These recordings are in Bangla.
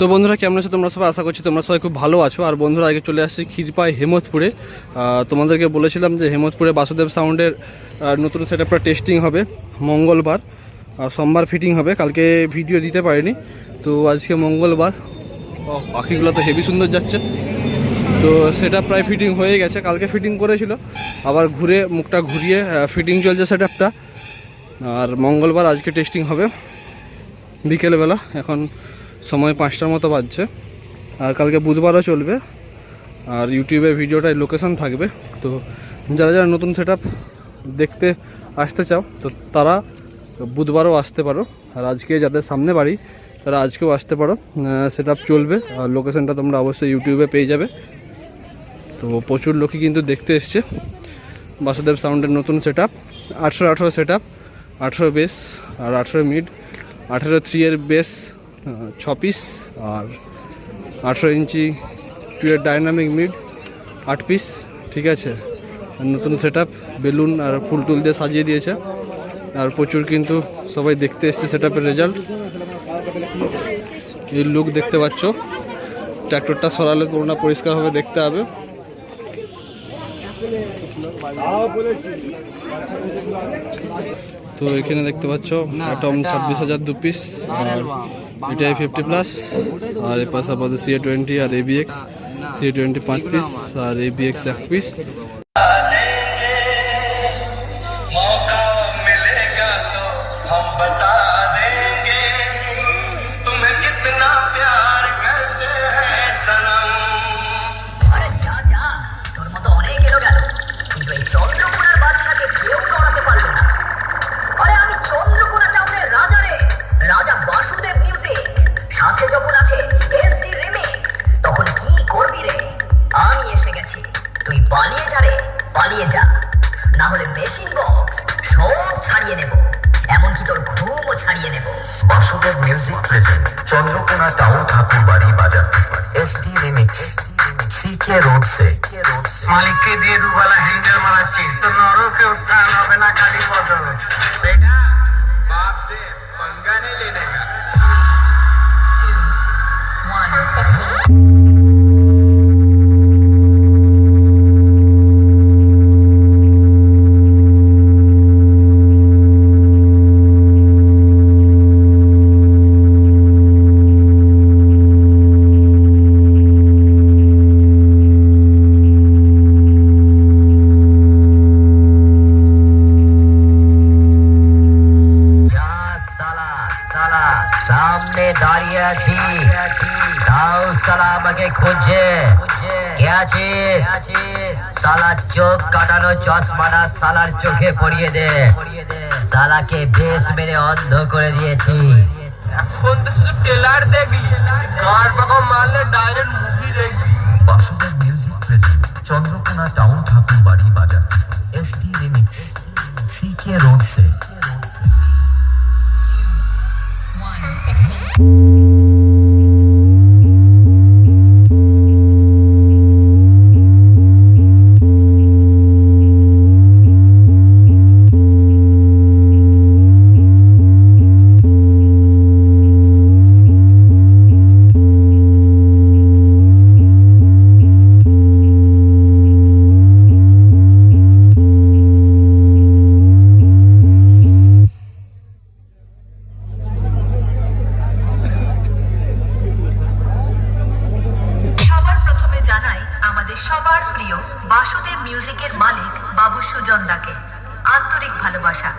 তো বন্ধুরা কেমন আছো তোমরা সবাই? আশা করছি তোমরা সবাই খুব ভালো আছো। আর বন্ধুরা আগে চলে আসছি ক্ষীরপাই হেমতপুরে। তোমাদেরকে বলেছিলাম যে হেমতপুরে বাসুদেব সাউন্ডের নতুন সেটআপটা টেস্টিং হবে মঙ্গলবার, সোমবার ফিটিং হবে। কালকে ভিডিও দিতে পারিনি, তো আজকে মঙ্গলবার। পাখিগুলো তো হেভি সুন্দর যাচ্ছে। তো সেটা প্রায় ফিটিং হয়ে গেছে, কালকে ফিটিং করেছিল, আবার ঘুরে মুখটা ঘুরিয়ে ফিটিং চলছে সেটআপটা। আর মঙ্গলবার আজকে টেস্টিং হবে বিকেলবেলা, এখন সময় 5টার মতো বাজছে। আর কালকে বুধবারও চলবে, আর ইউটিউবে ভিডিওটায় লোকেশন থাকবে। তো যারা যারা নতুন সেটআপ দেখতে আসতে চাও তো তারা বুধবারও আসতে পারো। আর আজকে যাদের সামনে বাড়ি তারা আজকেও আসতে পারো, সেটআপ চলবে। আর লোকেশনটা তোমরা অবশ্যই ইউটিউবে পেয়ে যাবে। তো প্রচুর লোকই কিন্তু দেখতে এসছে বাসুদেব সাউন্ডের নতুন সেটআপ। 18 সেটআপ, 18 বেস আর 18 মিড, 18 3 এর বেস 6 পিস, আর 18 ইঞ্চি 2 এর ডাইনামিক মিড 8 পিস। ঠিক আছে, নতুন সেটআপ বেলুন আর ফুল টুল দিয়ে সাজিয়ে দিয়েছে। আর প্রচুর কিন্তু সবাই দেখতে এসছে সেটআপের রেজাল্ট। এই লুক দেখতে পাচ্ছ, ট্র্যাক্টরটা সরালে পুরোটা পরিষ্কারভাবে দেখতে হবে। তো এখানে দেখতে পাচ্ছ অ্যাটম 26,000 2 পিস, আর এটাই 50+, আর এর পাশাপাশি CA20 আর ABX CA20 5 পিস আর ABX 1 পিস। পালিয়ে যা, না হলে মেশিন বক্স সব ছাড়িয়ে নেব, এমনকি তোর ঘুমও ছাড়িয়ে নেব। Basudeb music present Chandrakona town Thakurbari Bazar, SD remix, CK road সে। মালিককে দিয়ে দুবেলা হ্যান্ডেল মারাচ্ছিস, তো নরকে উত্থান হবে না কালী বদলে। বেটা বাপ সে पंगा नहीं लेने का। সামনে দাঁড়িয়ে আছি, তাও সালা আমাকে খুঁজছে। কে আছিস? সালা চোখ কাটানো চশমাটা সালার চোখে পরিয়ে দে, সালাকে বেশ মেরে অন্ধ করে দিয়েছি। এখন তো শুধু ট্রেলার দেখবি, গাড় পাকা মারলে ডাইরেক্ট মুভি দেখবি। Basudeb music present Chandrakona town Thakurbari Bazar, SD remix, CK road সে। সবার প্রিয় বাসুদেব মিউজিকের মালিক বাবু সুজনদাকে আন্তরিক ভালোবাসা,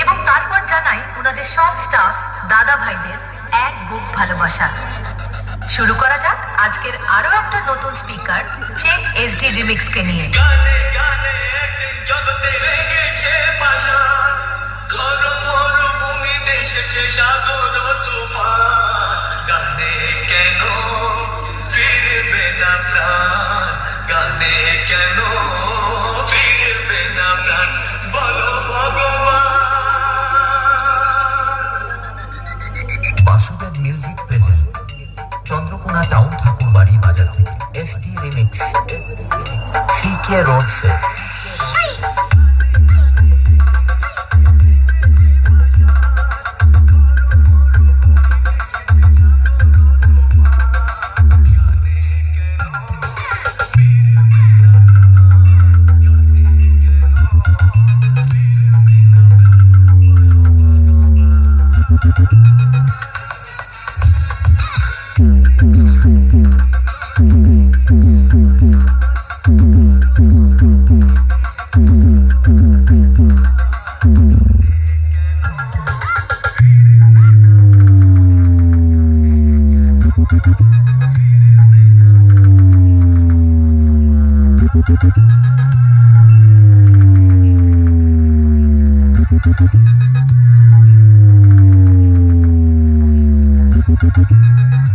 এবং তারপর জানাই ওনাদের সব স্টাফ দাদা ভাইদের এক বুক ভালোবাসা। শুরু করা যাক আজকের আরো একটা নতুন স্পিকার চেক SD রিমিক্সকে নিয়ে। গানে গানে একদিন জগতে রেগেছে পাশা, ঘর মরুভূমিতে এসেছে সাগর তুফান। গানে কেন ফিরবে না প্রাণ, গানে কেন ফিরবে না প্রাণ, বলো ভগবান। Basudev music present Chandrakona town Thakurbari Bazar থেকে SD রিমিক্স, CK রোড সে।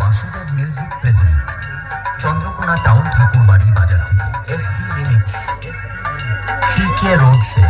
Basudev music present Chandrakona town Thakurbari Bazar থেকে এসটি রিমিক্স সিকে রোড সে